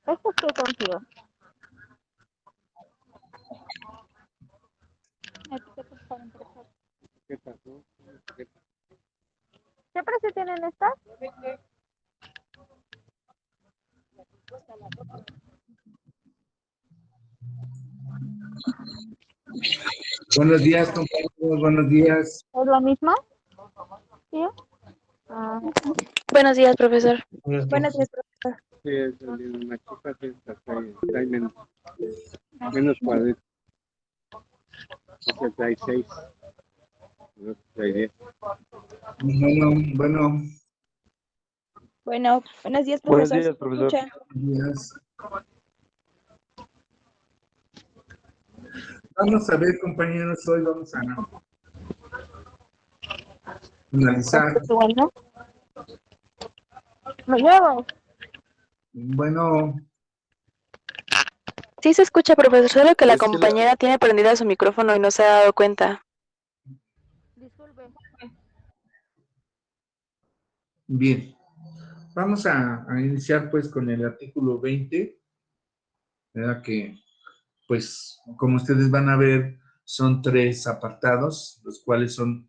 ¿Esto qué contigo? ¿Qué pasó? ¿Qué precio tienen estas? Buenos días, compañeros, buenos días. ¿Es lo mismo? ¿Sí? Ah, Buenos días, profesor. buenos días, profesor. Sí, es una chica que trae menos cuadritos. Este trae 6. Trae 10. Bueno, Bueno, buenos días, Buenos profesor. días, profesor. ¿Escucha? buenos días. Vamos a ver, compañeros, hoy vamos a analizar. Bueno. ¿Me llevo? Bueno, Sí se escucha, profesor, solo que la Es que compañera tiene prendida su micrófono y no se ha dado cuenta. Disculpe. bien. Vamos a iniciar pues con el artículo 20, ¿verdad? Que pues como ustedes van a ver son 3 apartados, los cuales son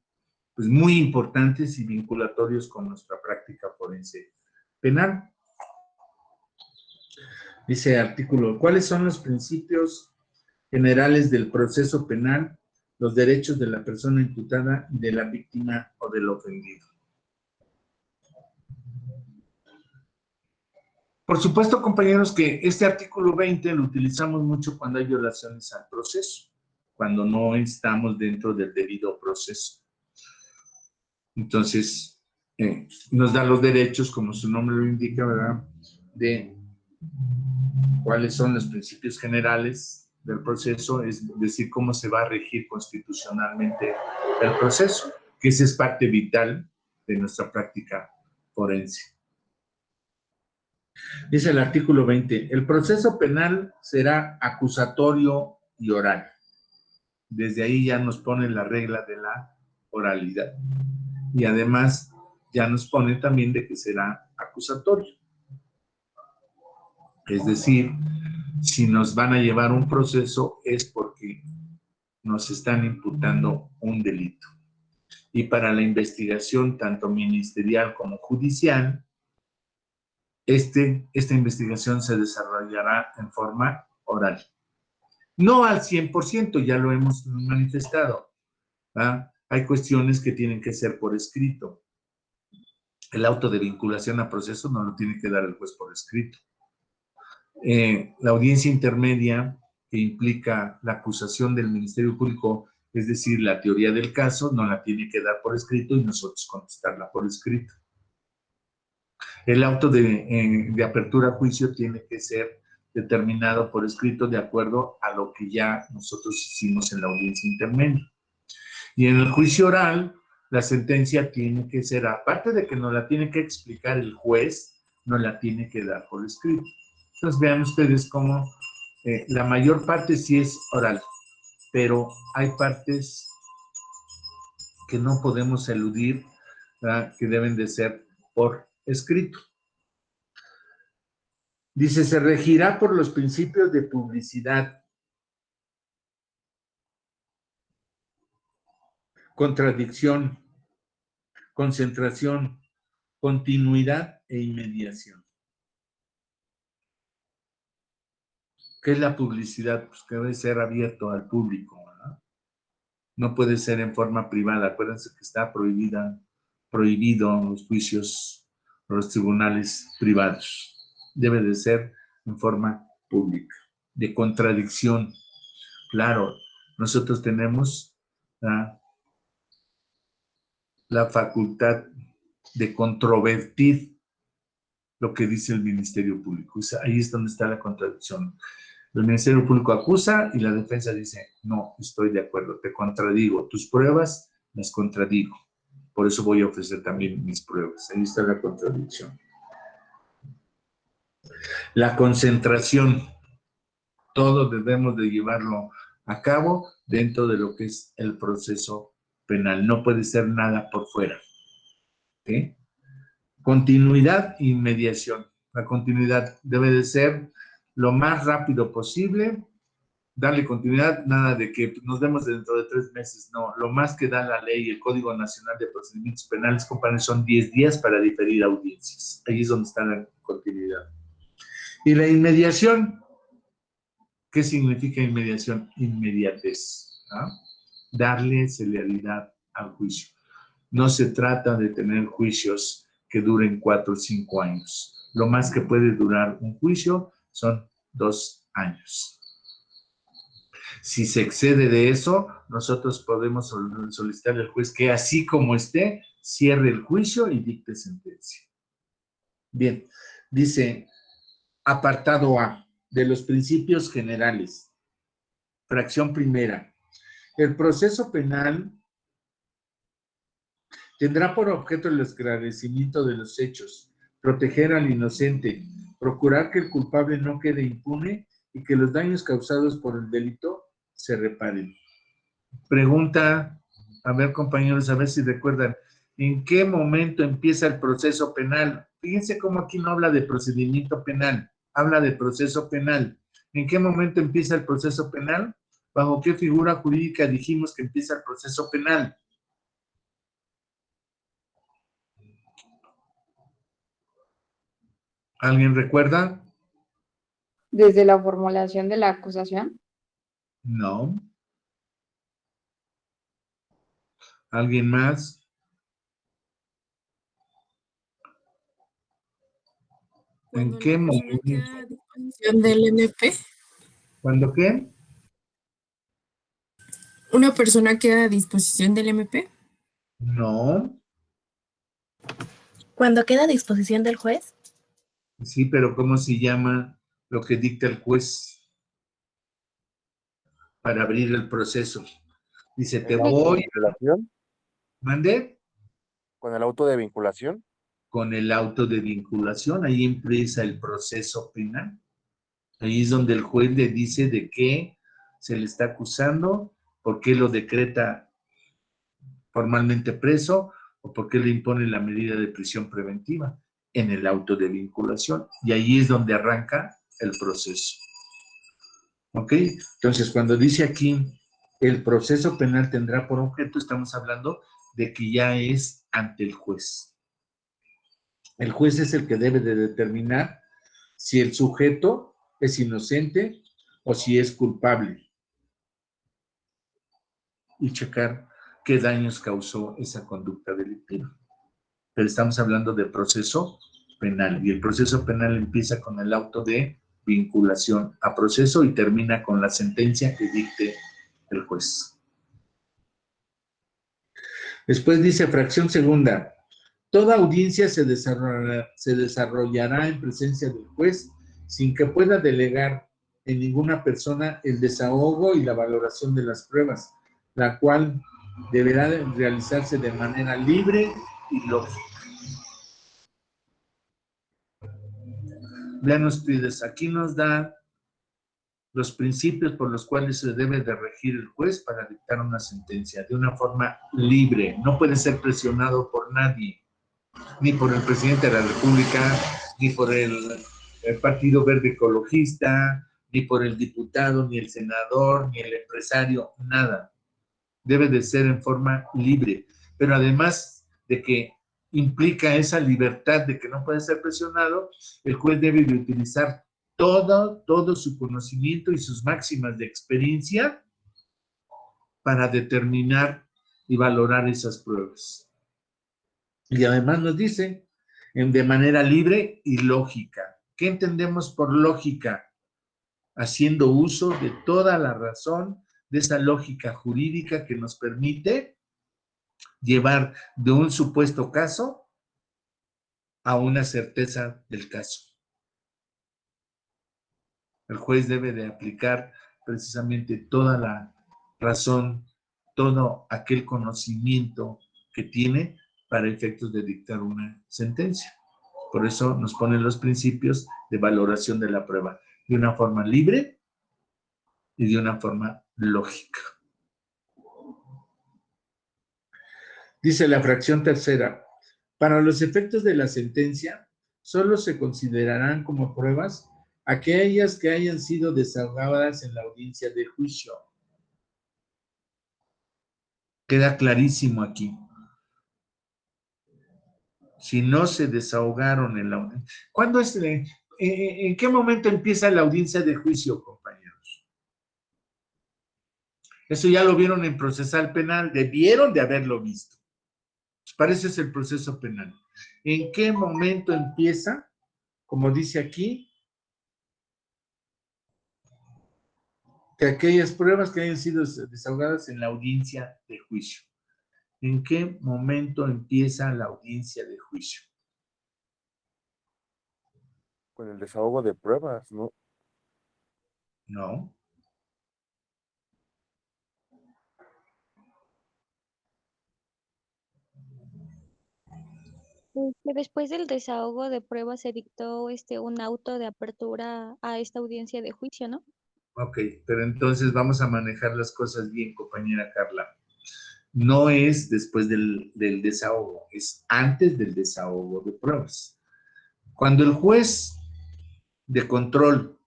pues muy importantes y vinculatorios con nuestra práctica forense penal. Dice artículo, ¿cuáles son los principios generales del proceso penal, los derechos de la persona imputada, de la víctima o del ofendido? Por supuesto, compañeros, que este artículo 20 lo utilizamos mucho cuando hay violaciones al proceso, cuando no estamos dentro del debido proceso. Entonces, nos da los derechos, como su nombre lo indica, ¿verdad?, de cuáles son los principios generales del proceso, es decir, cómo se va a regir constitucionalmente el proceso, que esa es parte vital de nuestra práctica forense. Dice el artículo 20, el proceso penal será acusatorio y oral. Desde ahí ya nos pone la regla de la oralidad. Y además ya nos pone también de que será acusatorio. Es decir, si nos van a llevar un proceso es porque nos están imputando un delito. Y para la investigación tanto ministerial como judicial, esta investigación se desarrollará en forma oral. No al 100%, ya lo hemos manifestado, ¿verdad? Hay cuestiones que tienen que ser por escrito. El auto de vinculación a proceso no lo tiene que dar el juez por escrito. La audiencia intermedia, que implica la acusación del Ministerio Público, es decir, la teoría del caso, no la tiene que dar por escrito y nosotros contestarla por escrito. El auto de apertura a juicio tiene que ser determinado por escrito de acuerdo a lo que ya nosotros hicimos en la audiencia intermedia. Y en el juicio oral, la sentencia tiene que ser, aparte de que nos la tiene que explicar el juez, nos la tiene que dar por escrito. Entonces vean ustedes cómo la mayor parte sí es oral, pero hay partes que no podemos eludir, ¿verdad?, que deben de ser por escrito. Dice, se regirá por los principios de publicidad, contradicción, concentración, continuidad e inmediación. ¿Qué es la publicidad? Pues que debe ser abierto al público, ¿verdad? No puede ser en forma privada. Acuérdense que está prohibido los juicios, los tribunales privados. Debe de ser en forma pública. De contradicción. Claro, nosotros tenemos la facultad de controvertir lo que dice el Ministerio Público. Ahí es donde está la contradicción. El Ministerio Público acusa y la defensa dice, no, estoy de acuerdo, te contradigo. Tus pruebas las contradigo. Por eso voy a ofrecer también mis pruebas. Ahí está la contradicción. La concentración. Todo debemos de llevarlo a cabo dentro de lo que es el proceso penal. No puede ser nada por fuera. ¿Ok? Continuidad e inmediación. La continuidad debe de ser lo más rápido posible, darle continuidad, nada de que nos vemos dentro de 3 meses, no. Lo más que da la ley, el Código Nacional de Procedimientos Penales, compadre, son 10 días para diferir audiencias. Ahí es donde está la continuidad. Y la inmediación, ¿qué significa inmediación? Inmediatez, ¿no? Darle celeridad al juicio. No se trata de tener juicios que duren 4 o 5 años. Lo más que puede durar un juicio son 2 años. Si se excede de eso, nosotros podemos solicitarle al juez que así como esté, cierre el juicio y dicte sentencia. Bien, dice apartado A, de los principios generales. Fracción primera. El proceso penal tendrá por objeto el esclarecimiento de los hechos, proteger al inocente, procurar que el culpable no quede impune y que los daños causados por el delito se reparen. Pregunta, a ver compañeros, a ver si recuerdan, ¿en qué momento empieza el proceso penal? Fíjense cómo aquí no habla de procedimiento penal, habla de proceso penal. ¿En qué momento empieza el proceso penal? ¿Bajo qué figura jurídica dijimos que empieza el proceso penal? ¿Alguien recuerda? Desde la formulación de la acusación. No. ¿Alguien más? ¿En qué momento? Queda a disposición del MP. ¿Cuándo qué? ¿Una persona queda a disposición del MP? No. ¿Cuándo queda a disposición del juez? Sí, pero ¿cómo se llama lo que dicta el juez para abrir el proceso? Dice, te voy a... ¿Vinculación? ¿Mande? ¿Con el auto de vinculación? Con el auto de vinculación, ahí empieza el proceso penal. Ahí es donde el juez le dice de qué se le está acusando, por qué lo decreta formalmente preso o por qué le impone la medida de prisión preventiva en el auto de vinculación. Y ahí es donde arranca el proceso. ¿Ok? Entonces, cuando dice aquí, el proceso penal tendrá por objeto, estamos hablando de que ya es ante el juez. El juez es el que debe de determinar si el sujeto es inocente o si es culpable y checar qué daños causó esa conducta delictiva. Pero estamos hablando de proceso penal y el proceso penal empieza con el auto de vinculación a proceso y termina con la sentencia que dicte el juez. Después dice fracción segunda. Toda audiencia se desarrollará en presencia del juez sin que pueda delegar en ninguna persona el desahogo y la valoración de las pruebas, la cual deberá realizarse de manera libre y lógica. Vean ustedes, aquí nos da los principios por los cuales se debe de regir el juez para dictar una sentencia de una forma libre. No puede ser presionado por nadie, ni por el presidente de la República, ni por el Partido Verde Ecologista, ni por el diputado, ni el senador, ni el empresario, nada. Debe de ser en forma libre, pero además de que implica esa libertad de que no puede ser presionado, el juez debe de utilizar todo su conocimiento y sus máximas de experiencia para determinar y valorar esas pruebas. Y además nos dice, de manera libre y lógica. ¿Qué entendemos por lógica? Haciendo uso de toda la razón, de esa lógica jurídica que nos permite llevar de un supuesto caso a una certeza del caso. El juez debe de aplicar precisamente toda la razón, todo aquel conocimiento que tiene para efectos de dictar una sentencia. Por eso nos ponen los principios de valoración de la prueba de una forma libre y de una forma lógica. Dice la fracción tercera, para los efectos de la sentencia, solo se considerarán como pruebas aquellas que hayan sido desahogadas en la audiencia de juicio. Queda clarísimo aquí. Si no se desahogaron en la audiencia. ¿Cuándo es? ¿En qué momento empieza la audiencia de juicio, compañeros? Eso ya lo vieron en procesal penal, debieron de haberlo visto. Para eso es el proceso penal. ¿En qué momento empieza? Como dice aquí, que aquellas pruebas que hayan sido desahogadas en la audiencia de juicio. ¿En qué momento empieza la audiencia de juicio? Con el desahogo de pruebas, ¿no? No. Que después del desahogo de pruebas se dictó un auto de apertura a esta audiencia de juicio, ¿no? Ok, pero entonces vamos a manejar las cosas bien, compañera Carla. No es después del desahogo, es antes del desahogo de pruebas. Cuando el juez de control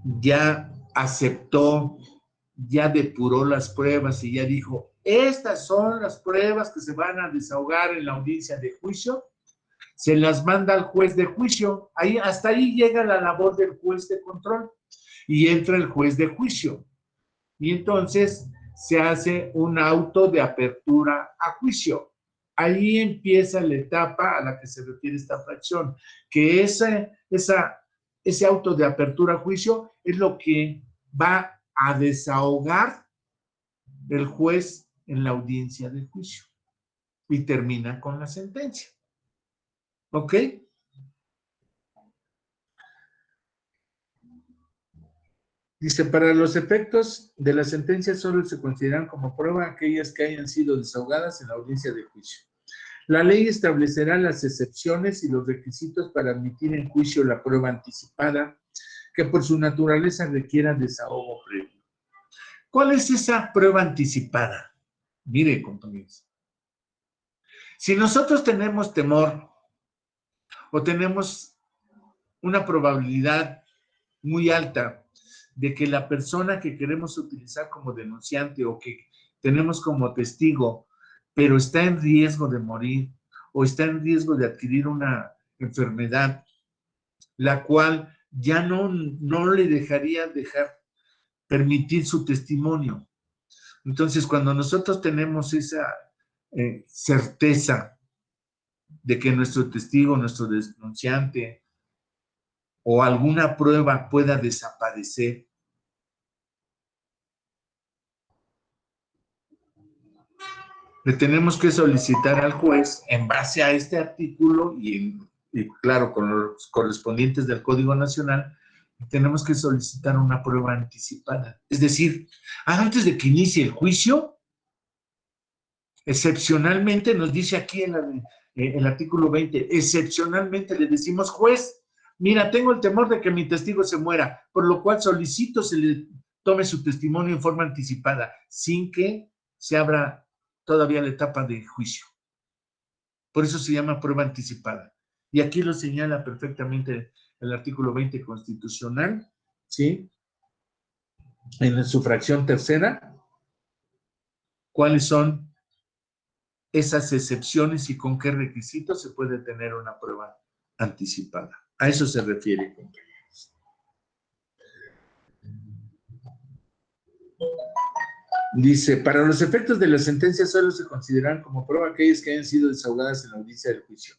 ya aceptó, ya depuró las pruebas y ya dijo, estas son las pruebas que se van a desahogar en la audiencia de juicio, se las manda al juez de juicio. Ahí, hasta ahí llega la labor del juez de control y entra el juez de juicio. Y entonces se hace un auto de apertura a juicio. Ahí empieza la etapa a la que se refiere esta fracción, que ese auto de apertura a juicio es lo que va a desahogar el juez en la audiencia de juicio y termina con la sentencia. ¿Ok? Dice, para los efectos de la sentencia solo se consideran como prueba aquellas que hayan sido desahogadas en la audiencia de juicio. La ley establecerá las excepciones y los requisitos para admitir en juicio la prueba anticipada, que por su naturaleza requiera desahogo previo. ¿Cuál es esa prueba anticipada? Mire, compañeros. Si nosotros tenemos temor o tenemos una probabilidad muy alta de que la persona que queremos utilizar como denunciante o que tenemos como testigo, pero está en riesgo de morir o está en riesgo de adquirir una enfermedad, la cual ya no le dejaría permitir su testimonio. Entonces, cuando nosotros tenemos esa certeza de que nuestro testigo, nuestro denunciante o alguna prueba pueda desaparecer, le tenemos que solicitar al juez en base a este artículo y claro, con los correspondientes del Código Nacional, tenemos que solicitar una prueba anticipada. Es decir, antes de que inicie el juicio, excepcionalmente, nos dice aquí en el artículo 20, excepcionalmente le decimos, juez, mira, tengo el temor de que mi testigo se muera, por lo cual solicito se le tome su testimonio en forma anticipada, sin que se abra todavía la etapa de juicio. Por eso se llama prueba anticipada. Y aquí lo señala perfectamente el artículo 20 constitucional, ¿sí? En su fracción tercera, ¿cuáles son esas excepciones y con qué requisitos se puede tener una prueba anticipada? A eso se refiere, compañeros. Dice, para los efectos de la sentencia solo se consideran como prueba aquellas que hayan sido desahogadas en la audiencia del juicio.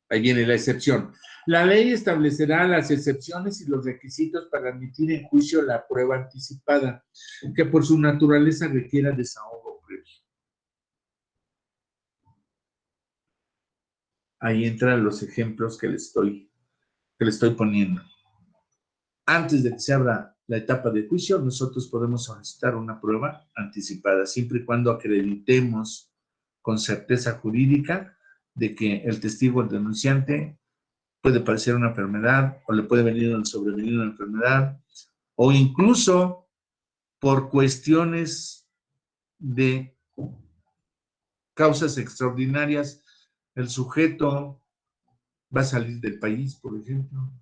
Ahí viene la excepción. La ley establecerá las excepciones y los requisitos para admitir en juicio la prueba anticipada, que por su naturaleza requiera desahogo previo. Ahí entran los ejemplos que le estoy poniendo. Antes de que se abra la etapa de juicio, nosotros podemos solicitar una prueba anticipada, siempre y cuando acreditemos con certeza jurídica de que el testigo, el denunciante, puede padecer una enfermedad o le puede venir a sobrevenir una enfermedad o incluso por cuestiones de causas extraordinarias, el sujeto va a salir del país, por ejemplo.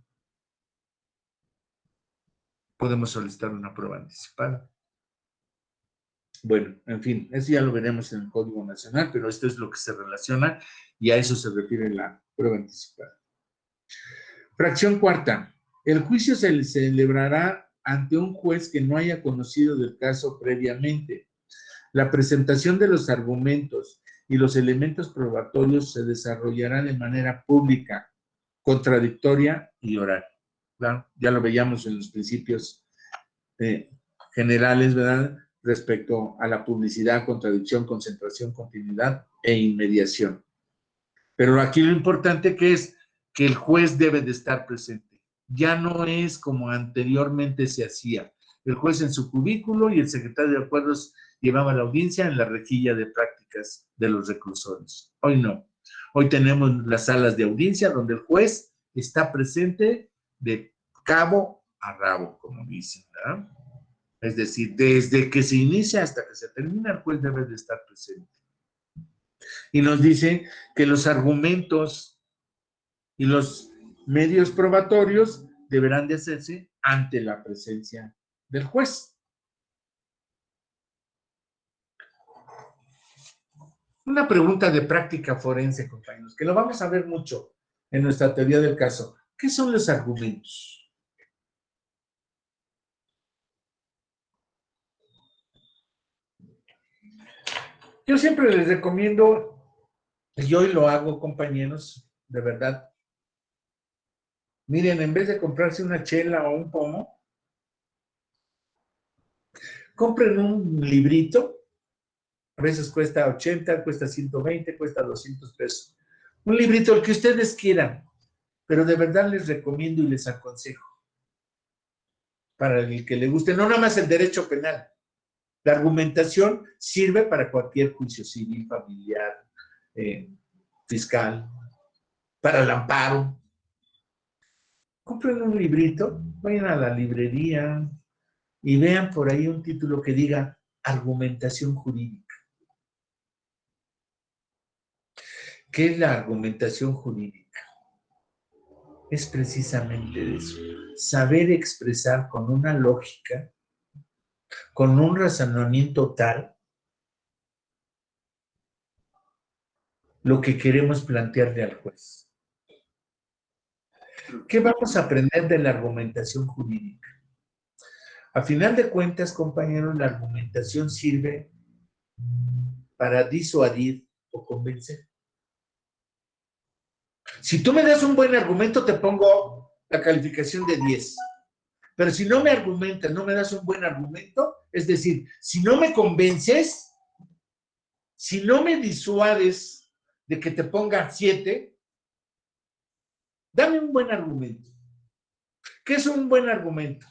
Podemos solicitar una prueba anticipada. Bueno, en fin, eso ya lo veremos en el Código Nacional, pero esto es lo que se relaciona y a eso se refiere la prueba anticipada. Fracción cuarta. El juicio se celebrará ante un juez que no haya conocido del caso previamente. La presentación de los argumentos y los elementos probatorios se desarrollará de manera pública, contradictoria y oral. ¿Claro? Ya lo veíamos en los principios generales, ¿verdad? Respecto a la publicidad, contradicción, concentración, continuidad e inmediación. Pero aquí lo importante que es que el juez debe de estar presente. Ya no es como anteriormente se hacía. El juez en su cubículo y el secretario de acuerdos llevaba la audiencia en la rejilla de prácticas de los reclusores. Hoy no. Hoy tenemos las salas de audiencia donde el juez está presente de cabo a rabo, como dicen, ¿verdad? Es decir, desde que se inicia hasta que se termina, el juez debe de estar presente. Y nos dice que los argumentos y los medios probatorios deberán de hacerse ante la presencia del juez. Una pregunta de práctica forense, compañeros, que lo vamos a ver mucho en nuestra teoría del caso. ¿Qué son los argumentos? Yo siempre les recomiendo, y hoy lo hago, compañeros, de verdad. Miren, en vez de comprarse una chela o un pomo, compren un librito. A veces cuesta 80, cuesta 120, cuesta 200 pesos. Un librito, el que ustedes quieran, pero de verdad les recomiendo y les aconsejo. Para el que le guste, no nada más el derecho penal. La argumentación sirve para cualquier juicio civil, familiar, fiscal, para el amparo. Compren un librito, vayan a la librería y vean por ahí un título que diga argumentación jurídica. ¿Qué es la argumentación jurídica? Es precisamente eso, saber expresar con una lógica, con un razonamiento tal, lo que queremos plantearle al juez. ¿Qué vamos a aprender de la argumentación jurídica? A final de cuentas, compañeros, la argumentación sirve para disuadir o convencer. Si tú me das un buen argumento, te pongo la calificación de 10. Pero si no me argumentas, no me das un buen argumento, es decir, si no me convences, si no me disuades de que te ponga 7, dame un buen argumento. ¿Qué es un buen argumento?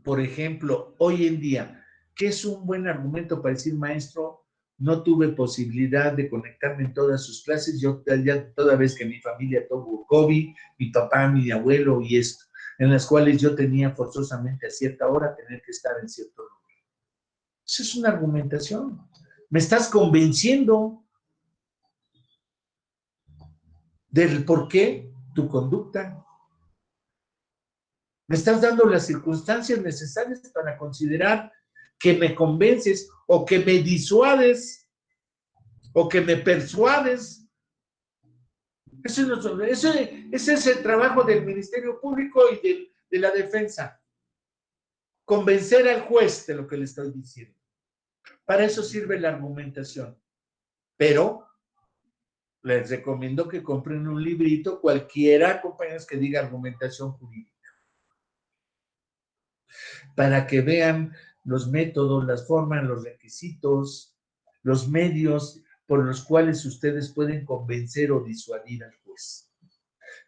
Por ejemplo, hoy en día, ¿qué es un buen argumento para decir, maestro? No tuve posibilidad de conectarme en todas sus clases. Yo ya toda vez que mi familia tuvo COVID, mi papá, mi abuelo y esto, en las cuales yo tenía forzosamente a cierta hora tener que estar en cierto lugar. Eso es una argumentación. Me estás convenciendo del por qué tu conducta. Me estás dando las circunstancias necesarias para considerar que me convences o que me disuades o que me persuades. Ese es el trabajo del Ministerio Público y de la defensa. Convencer al juez de lo que le estoy diciendo. Para eso sirve la argumentación. Pero les recomiendo que compren un librito, cualquiera, compañeros, que diga argumentación jurídica. Para que vean los métodos, las formas, los requisitos, los medios por los cuales ustedes pueden convencer o disuadir al juez.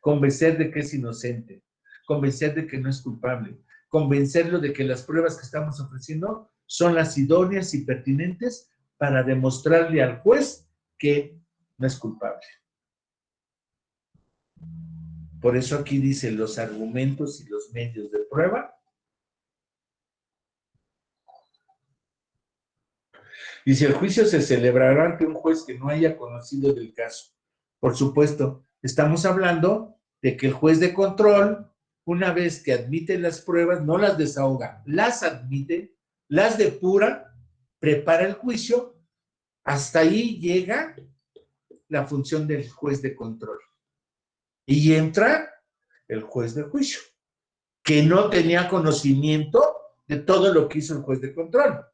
Convencer de que es inocente, convencer de que no es culpable, convencerlo de que las pruebas que estamos ofreciendo son las idóneas y pertinentes para demostrarle al juez que no es culpable. Por eso aquí dice los argumentos y los medios de prueba. Dice, el juicio se celebrará ante un juez que no haya conocido del caso. Por supuesto, estamos hablando de que el juez de control, una vez que admite las pruebas, no las desahoga, las admite, las depura, prepara el juicio, hasta ahí llega la función del juez de control. Y entra el juez de juicio, que no tenía conocimiento de todo lo que hizo el juez de control.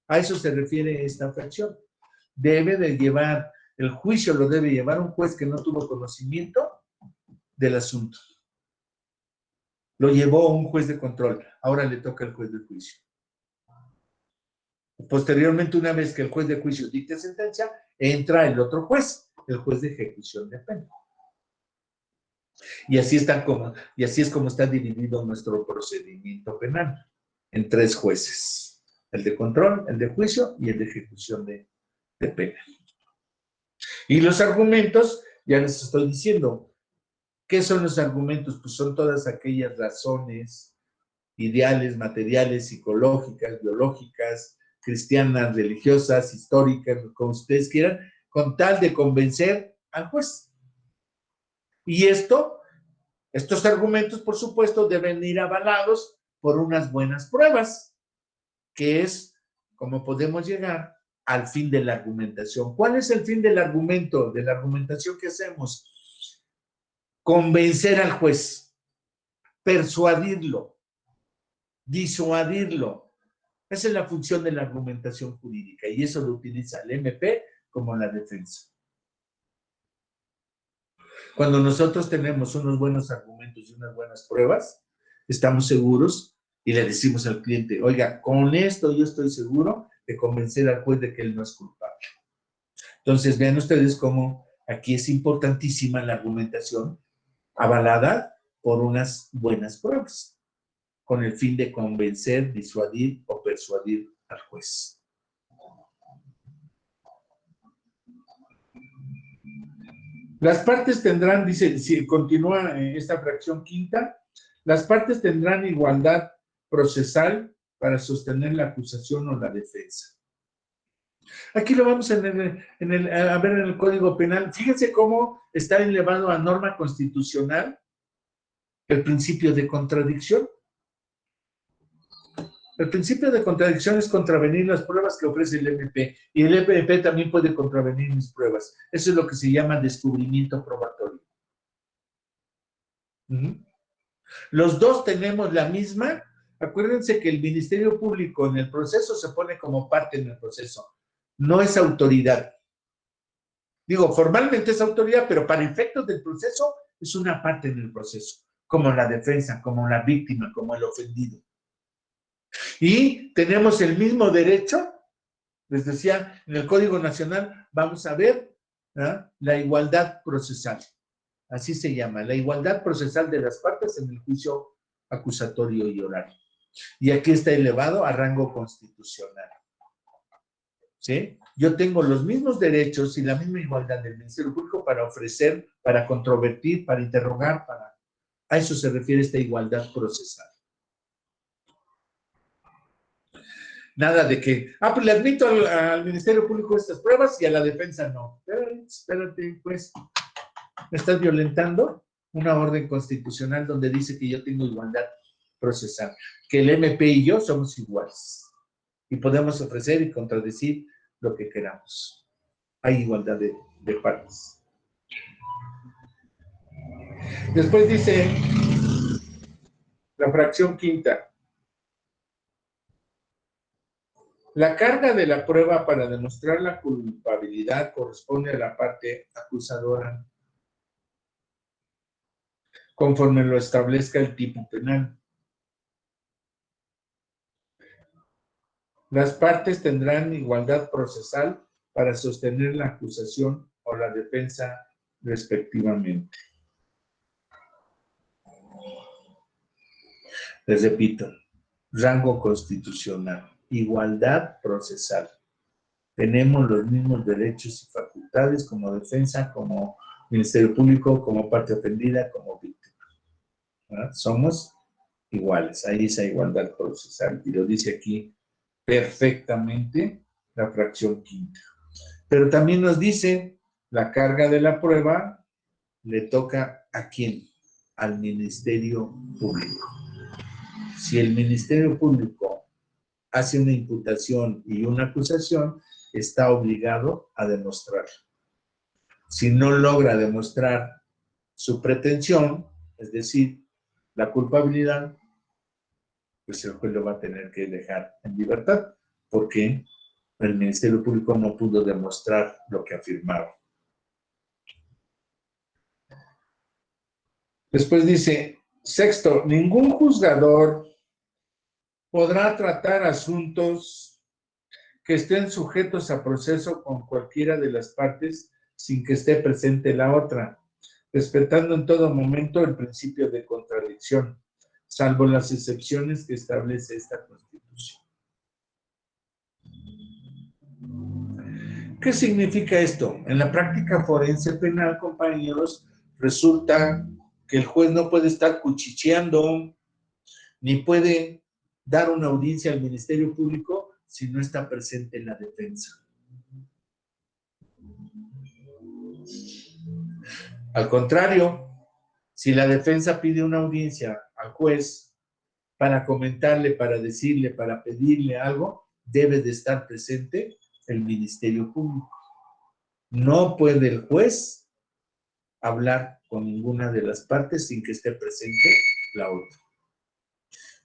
A eso se refiere esta fracción. Debe de llevar, el juicio lo debe llevar un juez que no tuvo conocimiento del asunto. Lo llevó un juez de control, ahora le toca al juez de juicio. Posteriormente, una vez que el juez de juicio dicte sentencia, entra el otro juez, el juez de ejecución de pena. Y así es como está dividido nuestro procedimiento penal, en 3 jueces. El de control, el de juicio y el de ejecución de pena. Y los argumentos, ya les estoy diciendo, ¿qué son los argumentos? Pues son todas aquellas razones, ideales, materiales, psicológicas, biológicas, cristianas, religiosas, históricas, como ustedes quieran, con tal de convencer al juez. Y estos argumentos, por supuesto, deben ir avalados por unas buenas pruebas, que es como podemos llegar al fin de la argumentación. ¿Cuál es el fin del argumento, de la argumentación que hacemos? Convencer al juez, persuadirlo, disuadirlo. Esa es la función de la argumentación jurídica y eso lo utiliza el MP como la defensa. Cuando nosotros tenemos unos buenos argumentos y unas buenas pruebas, estamos seguros y le decimos al cliente, oiga, con esto yo estoy seguro de convencer al juez de que él no es culpable. Entonces, vean ustedes cómo aquí es importantísima la argumentación avalada por unas buenas pruebas, con el fin de convencer, disuadir o persuadir al juez. Las partes tendrán, dice, si continúa esta fracción quinta, las partes tendrán igualdad procesal para sostener la acusación o la defensa. Aquí lo vamos a ver en el Código Penal. Fíjense cómo está elevado a norma constitucional el principio de contradicción. El principio de contradicción es contravenir las pruebas que ofrece el MP. Y el MP también puede contravenir mis pruebas. Eso es lo que se llama descubrimiento probatorio. Los dos tenemos la misma. Acuérdense que el Ministerio Público en el proceso se pone como parte en el proceso. No es autoridad. Digo, formalmente es autoridad, pero para efectos del proceso es una parte en el proceso. Como la defensa, como la víctima, como el ofendido. Y tenemos el mismo derecho, les decía, en el Código Nacional vamos a ver la igualdad procesal. Así se llama, la igualdad procesal de las partes en el juicio acusatorio y oral. Y aquí está elevado a rango constitucional. ¿Sí? Yo tengo los mismos derechos y la misma igualdad del Ministerio Público para ofrecer, para controvertir, para interrogar, a eso se refiere esta igualdad procesal. Nada de que, pues le admito al Ministerio Público estas pruebas y a la defensa no. Espérate, pues, me estás violentando una orden constitucional donde dice que yo tengo igualdad procesal, que el MP y yo somos iguales y podemos ofrecer y contradecir lo que queramos. Hay igualdad de partes. Después dice la fracción quinta. La carga de la prueba para demostrar la culpabilidad corresponde a la parte acusadora, conforme lo establezca el tipo penal. Las partes tendrán igualdad procesal para sostener la acusación o la defensa respectivamente. Les repito, rango constitucional. Igualdad procesal. Tenemos los mismos derechos y facultades como defensa, como Ministerio Público, como parte ofendida, como víctima. ¿verdad? Somos iguales. Ahí esa igualdad procesal. Y lo dice aquí perfectamente la fracción quinta. Pero también nos dice, la carga de la prueba le toca ¿a quién? Al Ministerio Público. Si el Ministerio Público hace una imputación y una acusación, está obligado a demostrar. Si no logra demostrar su pretensión, es decir, la culpabilidad, pues el juez lo va a tener que dejar en libertad, porque el Ministerio Público no pudo demostrar lo que afirmaba. Después dice, sexto, ningún juzgador podrá tratar asuntos que estén sujetos a proceso con cualquiera de las partes sin que esté presente la otra, respetando en todo momento el principio de contradicción, salvo las excepciones que establece esta Constitución. ¿Qué significa esto? En la práctica forense penal, compañeros, resulta que el juez no puede estar cuchicheando, ni puede dar una audiencia al Ministerio Público si no está presente la defensa. Al contrario, si la defensa pide una audiencia al juez para comentarle, para decirle, para pedirle algo, debe de estar presente el Ministerio Público. No puede el juez hablar con ninguna de las partes sin que esté presente la otra.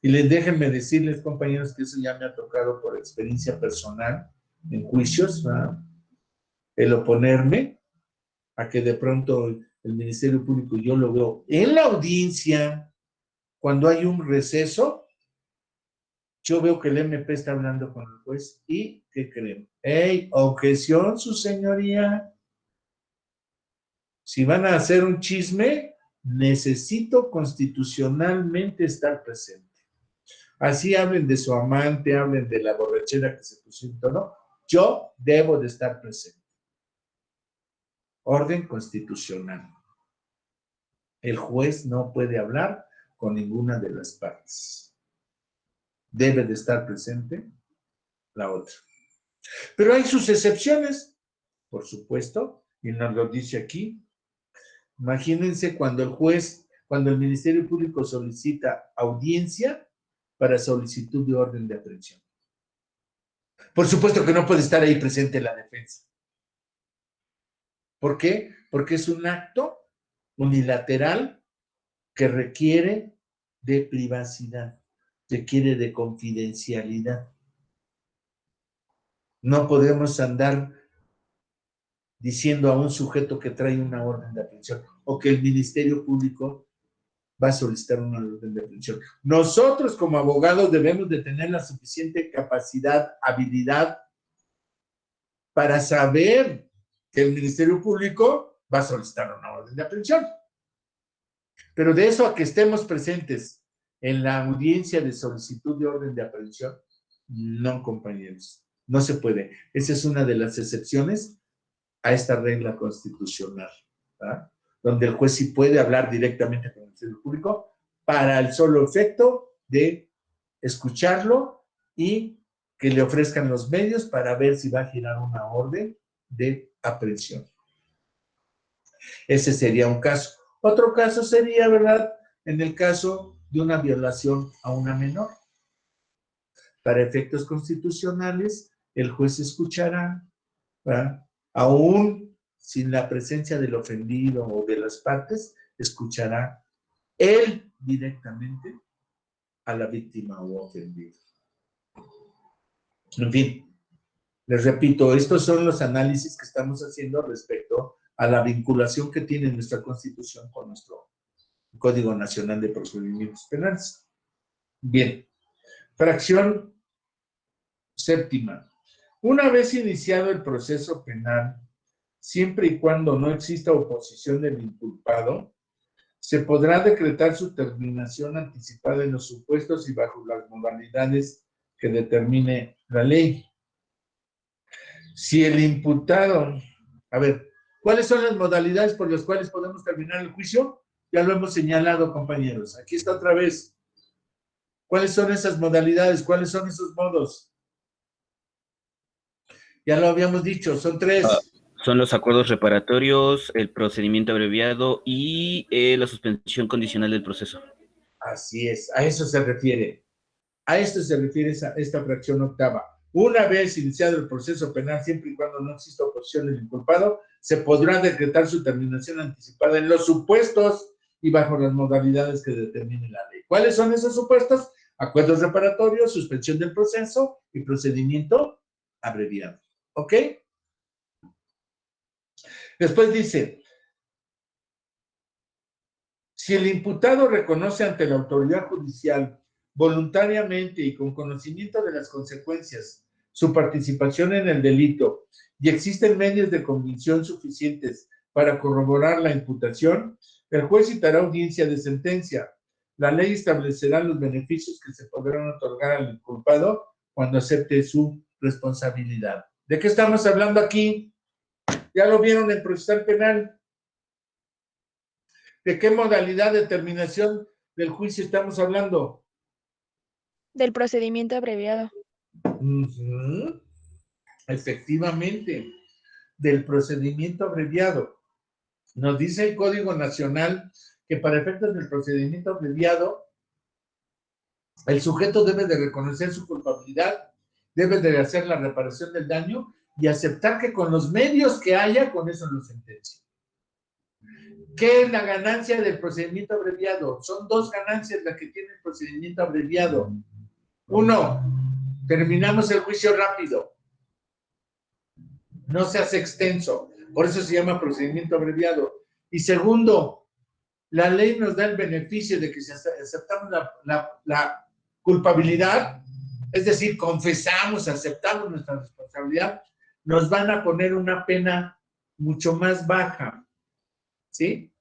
Y déjenme decirles, compañeros, que eso ya me ha tocado por experiencia personal en juicios, ¿no? El oponerme a que de pronto el Ministerio Público yo lo veo en la audiencia, cuando hay un receso, yo veo que el MP está hablando con el juez y, ¿qué creen? ¡Ey, objeción, su señoría! Si van a hacer un chisme, necesito constitucionalmente estar presente. Así hablen de su amante, hablen de la borrachera que se puso, ¿no? Yo debo de estar presente. Orden constitucional. El juez no puede hablar con ninguna de las partes. Debe de estar presente la otra. Pero hay sus excepciones, por supuesto, y nos lo dice aquí. Imagínense cuando el Ministerio Público solicita audiencia para solicitud de orden de aprehensión. Por supuesto que no puede estar ahí presente la defensa. ¿Por qué? Porque es un acto unilateral que requiere de privacidad, requiere de confidencialidad. No podemos andar diciendo a un sujeto que trae una orden de aprehensión o que el Ministerio Público va a solicitar una orden de aprehensión. Nosotros como abogados debemos de tener la suficiente capacidad, habilidad para saber que el Ministerio Público va a solicitar una orden de aprehensión. Pero de eso a que estemos presentes en la audiencia de solicitud de orden de aprehensión, no, compañeros, no se puede. Esa es una de las excepciones a esta regla constitucional, ¿verdad? Donde el juez sí puede hablar directamente con el Ministerio Público para el solo efecto de escucharlo y que le ofrezcan los medios para ver si va a girar una orden de aprehensión. Ese sería un caso. Otro caso sería, ¿verdad?, en el caso de una violación a una menor. Para efectos constitucionales, el juez escuchará, ¿verdad?, aún sin la presencia del ofendido o de las partes, escuchará él directamente a la víctima o ofendido. En fin, les repito, estos son los análisis que estamos haciendo respecto a la vinculación que tiene nuestra Constitución con nuestro Código Nacional de Procedimientos Penales. Bien, fracción séptima. Una vez iniciado el proceso penal, siempre y cuando no exista oposición del inculpado, se podrá decretar su terminación anticipada en los supuestos y bajo las modalidades que determine la ley. Si el imputado, a ver, ¿cuáles son las modalidades por las cuales podemos terminar el juicio? Ya lo hemos señalado, compañeros. Aquí está otra vez. ¿Cuáles son esas modalidades? ¿Cuáles son esos modos? Ya lo habíamos dicho, son 3. Son los acuerdos reparatorios, el procedimiento abreviado y la suspensión condicional del proceso. Así es, a eso se refiere. A esto se refiere esta fracción octava. Una vez iniciado el proceso penal, siempre y cuando no exista oposición del inculpado, se podrá decretar su terminación anticipada en los supuestos y bajo las modalidades que determine la ley. ¿Cuáles son esos supuestos? Acuerdos reparatorios, suspensión del proceso y procedimiento abreviado. ¿Ok? Después dice, si el imputado reconoce ante la autoridad judicial voluntariamente y con conocimiento de las consecuencias su participación en el delito y existen medios de convicción suficientes para corroborar la imputación, el juez citará audiencia de sentencia. La ley establecerá los beneficios que se podrán otorgar al inculpado cuando acepte su responsabilidad. ¿De qué estamos hablando aquí? Ya lo vieron en procesal penal. ¿De qué modalidad de terminación del juicio estamos hablando? Del procedimiento abreviado. Efectivamente, del procedimiento abreviado. Nos dice el Código Nacional que para efectos del procedimiento abreviado, el sujeto debe de reconocer su culpabilidad, debe de hacer la reparación del daño y aceptar que con los medios que haya, con eso lo sentencia. ¿Qué es la ganancia del procedimiento abreviado? Son 2 ganancias las que tiene el procedimiento abreviado. 1, terminamos el juicio rápido. No se hace extenso. Por eso se llama procedimiento abreviado. Y segundo, la ley nos da el beneficio de que si aceptamos la culpabilidad, es decir, confesamos, aceptamos nuestra responsabilidad, nos van a poner una pena mucho más baja. ¿Sí?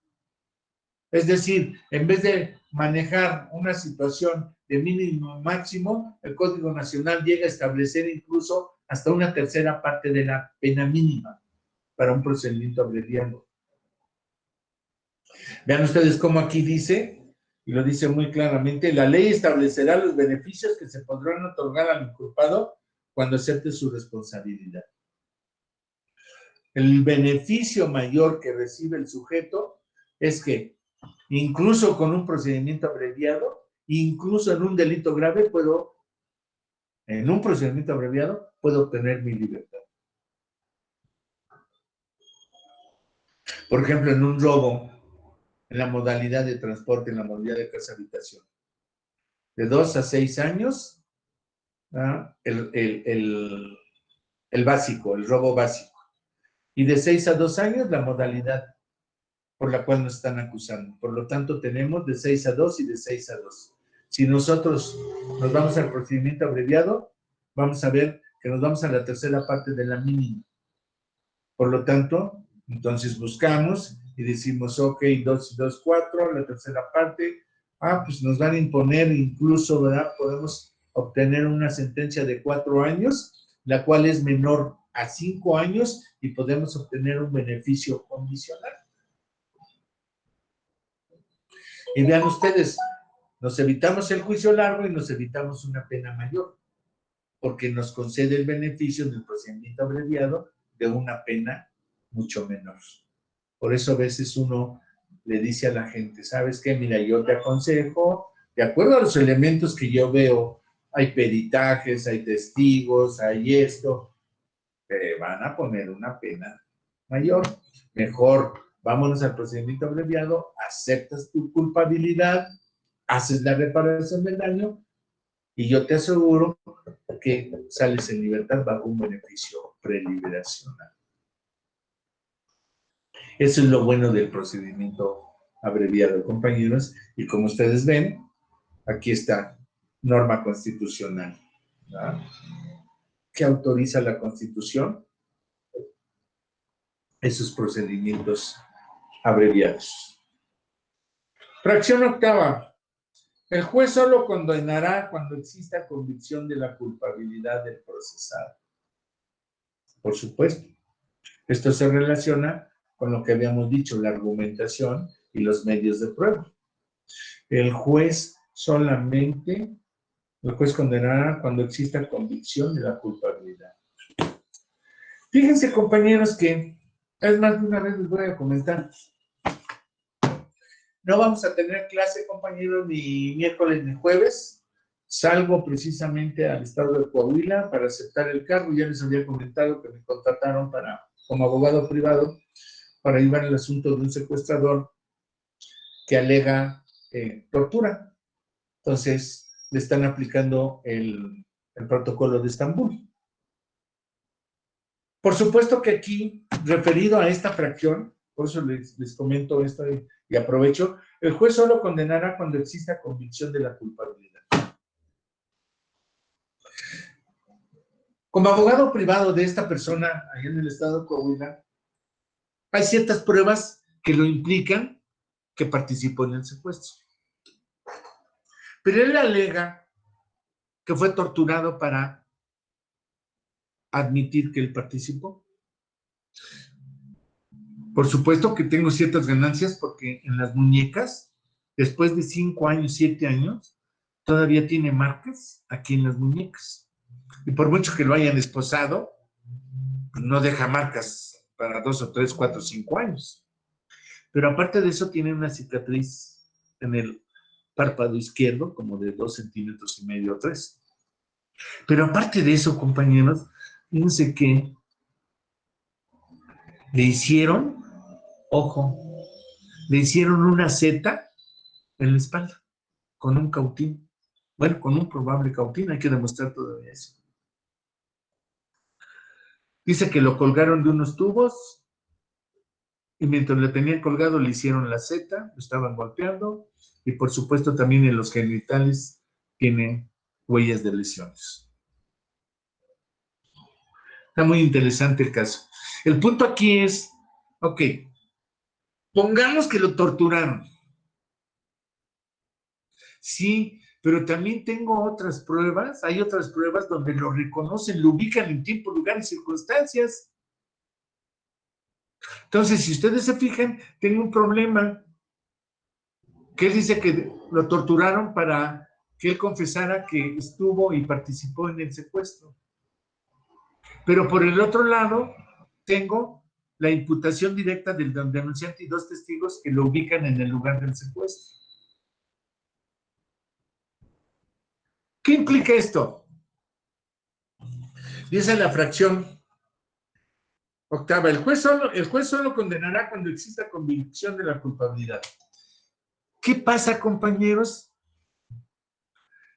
Es decir, en vez de manejar una situación de mínimo a máximo, el Código Nacional llega a establecer incluso hasta una tercera parte de la pena mínima para un procedimiento abreviado. Vean ustedes cómo aquí dice, y lo dice muy claramente, la ley establecerá los beneficios que se podrán otorgar al inculpado cuando acepte su responsabilidad. El beneficio mayor que recibe el sujeto es que incluso con un procedimiento abreviado, incluso en un delito grave, en un procedimiento abreviado, puedo obtener mi libertad. Por ejemplo, en un robo, en la modalidad de transporte, en la modalidad de casa-habitación, de 2 a 6 años, el básico, el robo básico. Y de 6 a 2 años, la modalidad por la cual nos están acusando. Por lo tanto, tenemos de 6 a 2 y de 6 a 2. Si nosotros nos vamos al procedimiento abreviado, vamos a ver que nos vamos a la tercera parte de la mínima. Por lo tanto, entonces buscamos y decimos, ok, 2 y 2, 4, la tercera parte, pues nos van a imponer incluso, ¿verdad? Podemos obtener una sentencia de 4 años, la cual es menor a 5 años y podemos obtener un beneficio condicional. Y vean ustedes, nos evitamos el juicio largo y nos evitamos una pena mayor, porque nos concede el beneficio del procedimiento abreviado de una pena mucho menor. Por eso a veces uno le dice a la gente, ¿sabes qué? Mira, yo te aconsejo, de acuerdo a los elementos que yo veo, hay peritajes, hay testigos, hay esto, te van a poner una pena mayor. Mejor vámonos al procedimiento abreviado, aceptas tu culpabilidad, haces la reparación del daño y yo te aseguro que sales en libertad bajo un beneficio preliberacional. Eso es lo bueno del procedimiento abreviado, compañeros, y como ustedes ven, aquí está norma constitucional, ¿verdad? ¿Qué autoriza la Constitución? Esos procedimientos abreviados. Fracción octava. El juez solo condenará cuando exista convicción de la culpabilidad del procesado. Por supuesto. Esto se relaciona con lo que habíamos dicho, la argumentación y y los medios de prueba. El juez condenará cuando exista convicción de la culpabilidad. Fíjense, compañeros, que es más de una vez les voy a comentar. No vamos a tener clase, compañeros, ni miércoles ni jueves. Salgo precisamente al estado de Coahuila para aceptar el cargo. Ya les había comentado que me contrataron como abogado privado para llevar el asunto de un secuestrador que alega tortura. Entonces, le están aplicando el protocolo de Estambul. Por supuesto que aquí, referido a esta fracción, por eso les comento esto y aprovecho, el juez solo condenará cuando exista convicción de la culpabilidad. Como abogado privado de esta persona, allá en el estado de Coahuila, hay ciertas pruebas que lo implican que participó en el secuestro. Pero él alega que fue torturado para admitir que él participó. Por supuesto que tengo ciertas ganancias porque en las muñecas, después de 5 años, 7 años, todavía tiene marcas aquí en las muñecas. Y por mucho que lo hayan esposado, no deja marcas para 2 o 3, 4, 5 años. Pero aparte de eso, tiene una cicatriz en el párpado izquierdo, como de 2,5 centímetros o 3. Pero aparte de eso, compañeros, fíjense que le hicieron, ojo, le hicieron una seta en la espalda, con un cautín. Bueno, con un probable cautín, hay que demostrar todavía eso. Dice que lo colgaron de unos tubos y mientras le tenían colgado le hicieron la seta, lo estaban golpeando y por supuesto también en los genitales tiene huellas de lesiones. Está muy interesante el caso. El punto aquí es, ok, pongamos que lo torturaron. Sí, pero también tengo otras pruebas, hay otras pruebas donde lo reconocen, lo ubican en tiempo, lugar y circunstancias. Entonces, si ustedes se fijan, tengo un problema. Que él dice que lo torturaron para que él confesara que estuvo y participó en el secuestro. Pero por el otro lado, tengo la imputación directa del denunciante y 2 testigos que lo ubican en el lugar del secuestro. ¿Qué implica esto? Dice la fracción octava, el juez solo condenará cuando exista convicción de la culpabilidad. ¿Qué pasa, compañeros?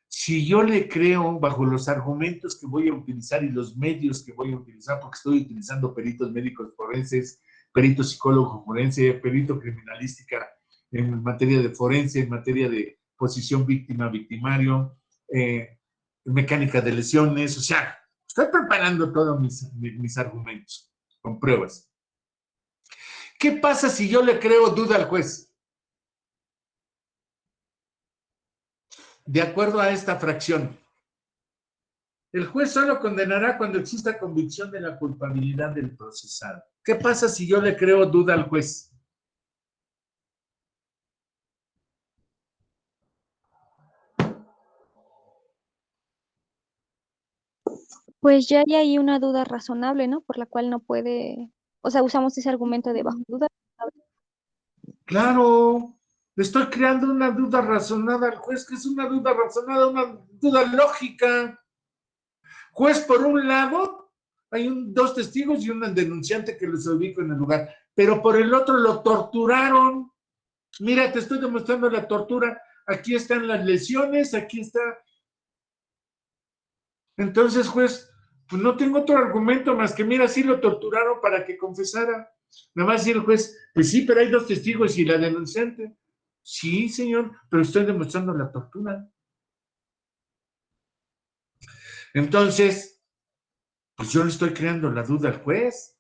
Si yo le creo bajo los argumentos que voy a utilizar y los medios que voy a utilizar, porque estoy utilizando peritos médicos forenses, perito psicólogo forense, perito criminalística en materia de forense, en materia de posición víctima-victimario, mecánica de lesiones, o sea, estoy preparando todos mis argumentos con pruebas. ¿Qué pasa si yo le creo duda al juez? De acuerdo a esta fracción, el juez solo condenará cuando exista convicción de la culpabilidad del procesado. ¿Qué pasa si yo le creo duda al juez? Pues ya hay ahí una duda razonable, ¿no? Por la cual no puede, o sea, usamos ese argumento de bajo duda. Claro, le estoy creando una duda razonada al juez, que es una duda razonada, una duda lógica. Juez, por un lado, hay 2 testigos y un denunciante que los ubico en el lugar, pero por el otro lo torturaron. Mira, te estoy demostrando la tortura. Aquí están las lesiones, aquí está. Entonces, juez, pues no tengo otro argumento más que, mira, sí lo torturaron para que confesara. Nada más decir el juez, pues sí, pero hay 2 testigos y la denunciante. Sí, señor, pero estoy demostrando la tortura. Entonces, pues yo le estoy creando la duda al juez.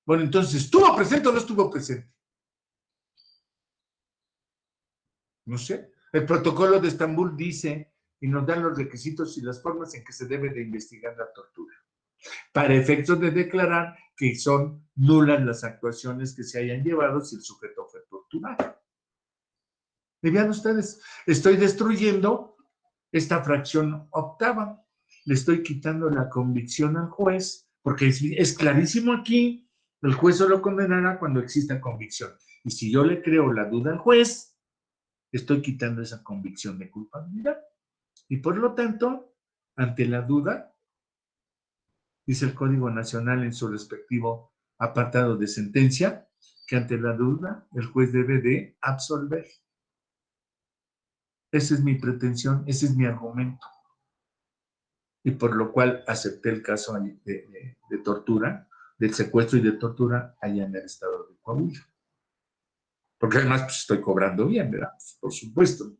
Bueno, entonces, ¿estuvo presente o no estuvo presente? No sé. El protocolo de Estambul dice y nos dan los requisitos y las formas en que se debe de investigar la tortura, para efectos de declarar que son nulas las actuaciones que se hayan llevado si el sujeto fue torturado. Y vean ustedes, estoy destruyendo esta fracción octava. Le estoy quitando la convicción al juez, porque es clarísimo aquí, el juez solo condenará cuando exista convicción. Y si yo le creo la duda al juez, estoy quitando esa convicción de culpabilidad. Y por lo tanto, ante la duda, dice el Código Nacional en su respectivo apartado de sentencia, que ante la duda el juez debe de absolver. Esa es mi pretensión, ese es mi argumento. Y por lo cual acepté el caso de tortura, del secuestro y de tortura allá en el estado de Coahuila. Porque además pues, estoy cobrando bien, ¿verdad? Pues, por supuesto.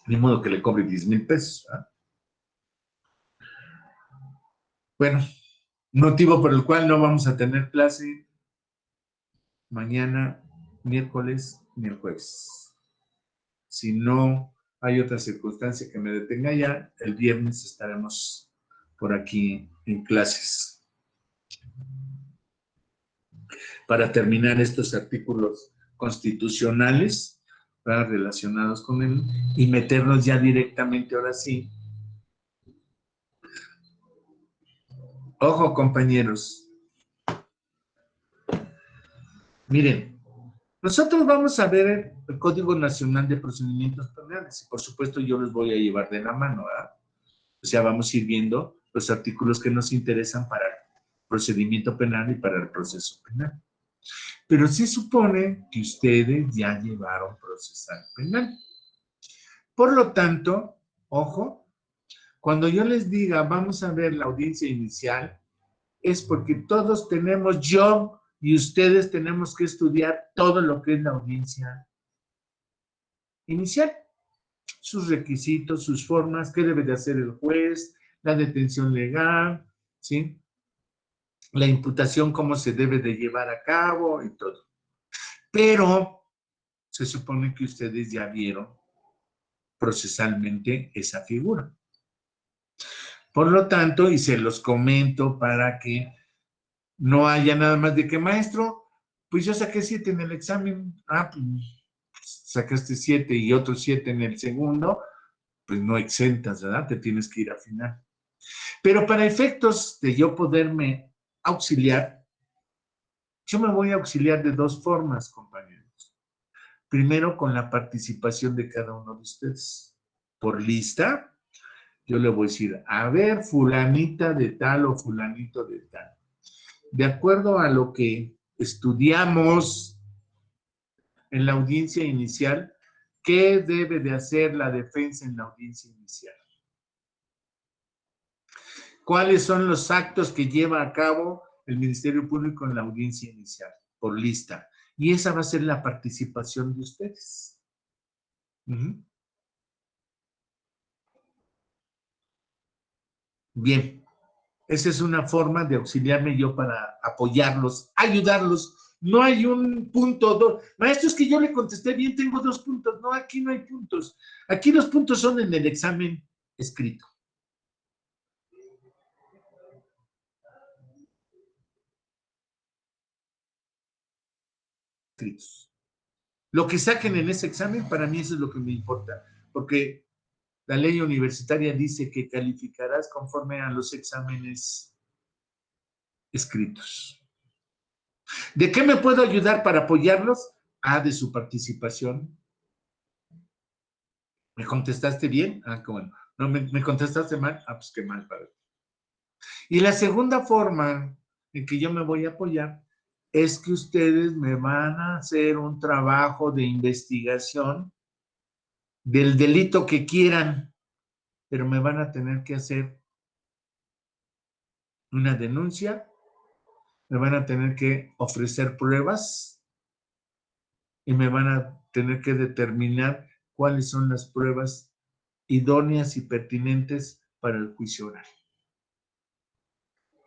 Ni modo que le cobre 10,000 pesos, ¿verdad? Bueno, motivo por el cual no vamos a tener clase mañana, miércoles ni el jueves. Si no hay otra circunstancia que me detenga ya, el viernes estaremos por aquí en clases. Para terminar estos artículos constitucionales, ¿verdad?, relacionados con él, y meternos ya directamente, ahora sí. Ojo, compañeros. Miren, nosotros vamos a ver el Código Nacional de Procedimientos Penales, y por supuesto yo los voy a llevar de la mano, ¿verdad? O sea, vamos a ir viendo los artículos que nos interesan para el procedimiento penal y para el proceso penal. Pero se supone que ustedes ya llevaron procesal penal. Por lo tanto, ojo, cuando yo les diga vamos a ver la audiencia inicial, es porque todos tenemos, yo y ustedes tenemos que estudiar todo lo que es la audiencia inicial. Sus requisitos, sus formas, qué debe de hacer el juez, la detención legal, ¿sí? La imputación, cómo se debe de llevar a cabo y todo. Pero se supone que ustedes ya vieron procesalmente esa figura. Por lo tanto, y se los comento para que no haya nada más de que, maestro, pues yo saqué 7 en el examen. Ah, pues sacaste 7 y otros 7 en el segundo, pues no exentas, ¿verdad? Te tienes que ir a final. Pero para efectos de yo poderme auxiliar, yo me voy a auxiliar de 2 formas, compañeros. Primero, con la participación de cada uno de ustedes. Por lista, yo le voy a decir, a ver, fulanita de tal o fulanito de tal. De acuerdo a lo que estudiamos en la audiencia inicial, ¿qué debe de hacer la defensa en la audiencia inicial? ¿Cuáles son los actos que lleva a cabo el Ministerio Público en la audiencia inicial? Por lista. Y esa va a ser la participación de ustedes. Bien. Esa es una forma de auxiliarme yo para apoyarlos, ayudarlos. No hay un punto. Maestro, es que yo le contesté bien, tengo 2 puntos. No, aquí no hay puntos. Aquí los puntos son en el examen escrito. Lo que saquen en ese examen, para mí eso es lo que me importa, porque la ley universitaria dice que calificarás conforme a los exámenes escritos. ¿De qué me puedo ayudar para apoyarlos? Ah, de su participación. ¿Me contestaste bien? Ah, qué bueno. ¿No me contestaste mal? Ah, pues qué mal, padre. Y la segunda forma en que yo me voy a apoyar es que ustedes me van a hacer un trabajo de investigación del delito que quieran, pero me van a tener que hacer una denuncia, me van a tener que ofrecer pruebas y me van a tener que determinar cuáles son las pruebas idóneas y pertinentes para el juicio oral.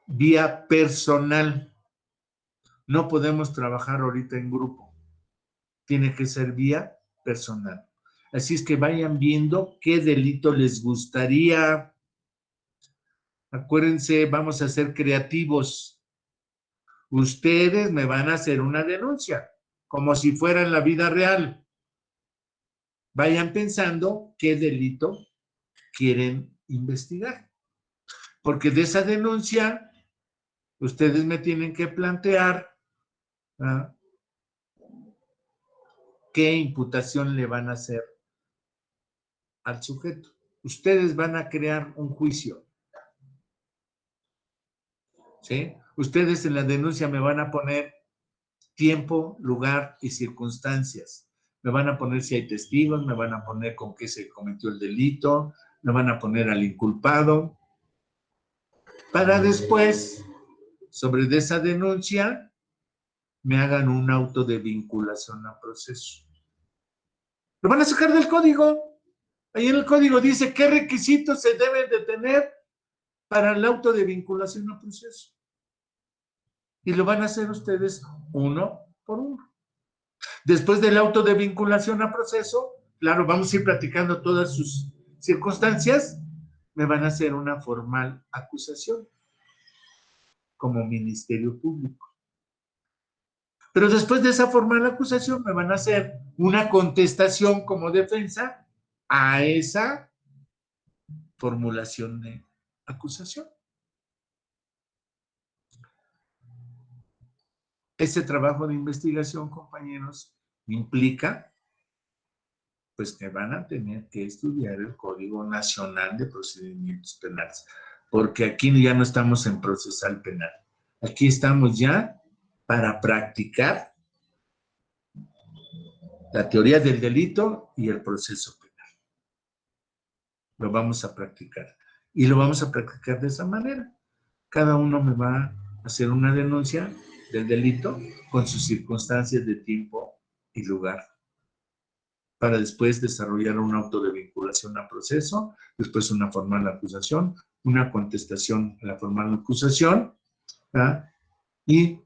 Vía personal. No podemos trabajar ahorita en grupo. Tiene que ser vía personal. Así es que vayan viendo qué delito les gustaría. Acuérdense, vamos a ser creativos. Ustedes me van a hacer una denuncia, como si fuera en la vida real. vayan pensando qué delito quieren investigar. Porque de esa denuncia, ustedes me tienen que plantear qué imputación le van a hacer al sujeto. Ustedes van a crear un juicio. ¿Sí? Ustedes en la denuncia me van a poner tiempo, lugar y circunstancias. Me van a poner si hay testigos, me van a poner con qué se cometió el delito, me van a poner al inculpado, para después, sobre de esa denuncia, me hagan un auto de vinculación a proceso. Lo van a sacar del código. Ahí en el código dice qué requisitos se deben de tener para el auto de vinculación a proceso. Y lo van a hacer ustedes uno por uno. Después del auto de vinculación a proceso, claro, vamos a ir platicando todas sus circunstancias, me van a hacer una formal acusación como Ministerio Público. Pero después de esa formal acusación me van a hacer una contestación como defensa a esa formulación de acusación. Este trabajo de investigación, compañeros, implica pues que van a tener que estudiar el Código Nacional de Procedimientos Penales, porque aquí ya no estamos en procesal penal. Aquí estamos ya para practicar la teoría del delito y el proceso penal. Lo vamos a practicar. Y lo vamos a practicar de esa manera. Cada uno me va a hacer una denuncia del delito con sus circunstancias de tiempo y lugar, para después desarrollar un auto de vinculación a proceso, después una formal acusación, una contestación a la formal acusación, ¿verdad? Y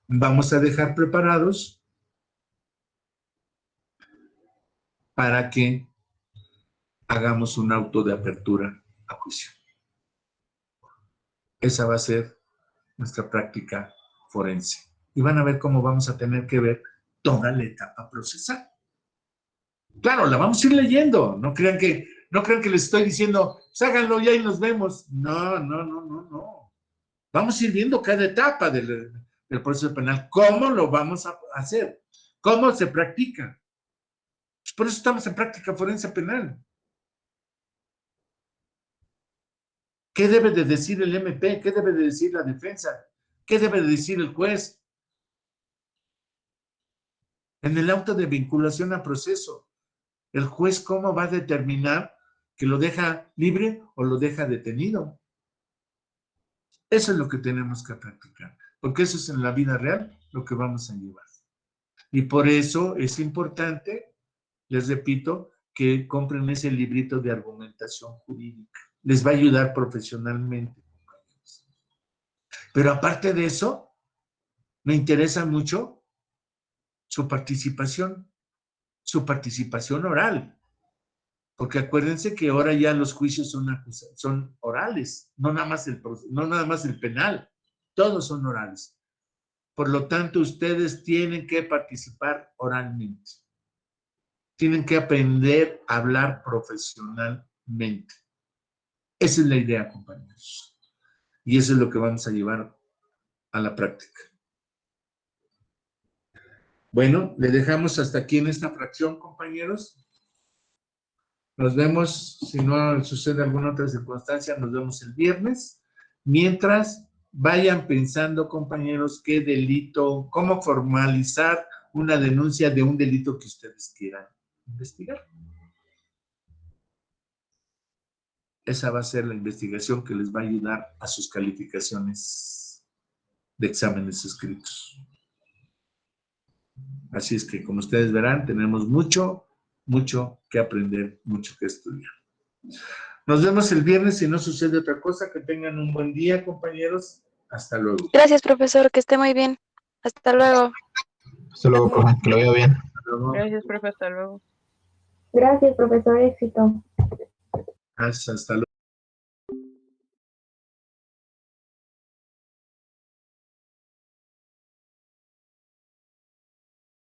vamos a dejar preparados para que hagamos un auto de apertura a juicio. Esa va a ser nuestra práctica forense. Y van a ver cómo vamos a tener que ver toda la etapa procesal. Claro, la vamos a ir leyendo. No crean que les estoy diciendo, pues háganlo y ahí nos vemos. No. Vamos a ir viendo cada etapa del proceso penal. ¿Cómo lo vamos a hacer? ¿Cómo se practica? Pues por eso estamos en práctica forense penal. ¿Qué debe de decir el MP? ¿Qué debe de decir la defensa? ¿Qué debe de decir el juez? En el auto de vinculación a proceso, ¿el juez cómo va a determinar que lo deja libre o lo deja detenido? Eso es lo que tenemos que practicar, porque eso es en la vida real lo que vamos a llevar. Y por eso es importante, les repito, que compren ese librito de argumentación jurídica. Les va a ayudar profesionalmente. Pero aparte de eso, me interesa mucho su participación oral. Porque acuérdense que ahora ya los juicios son orales, no nada más el penal, todos son orales. Por lo tanto, ustedes tienen que participar oralmente. Tienen que aprender a hablar profesionalmente. Esa es la idea, compañeros. Y eso es lo que vamos a llevar a la práctica. Bueno, le dejamos hasta aquí en esta fracción, compañeros. Nos vemos, si no sucede alguna otra circunstancia, nos vemos el viernes. Mientras, vayan pensando, compañeros, qué delito, cómo formalizar una denuncia de un delito que ustedes quieran investigar. Esa va a ser la investigación que les va a ayudar a sus calificaciones de exámenes escritos. Así es que, como ustedes verán, tenemos mucho que aprender, mucho que estudiar. Nos vemos el viernes, si no sucede otra cosa. Que tengan un buen día, compañeros. Hasta luego. Gracias, profesor, que esté muy bien. Hasta luego. Hasta luego, profe, que lo vea bien. Hasta luego. Gracias, profe, hasta luego. Gracias, profesor, éxito. Hasta luego.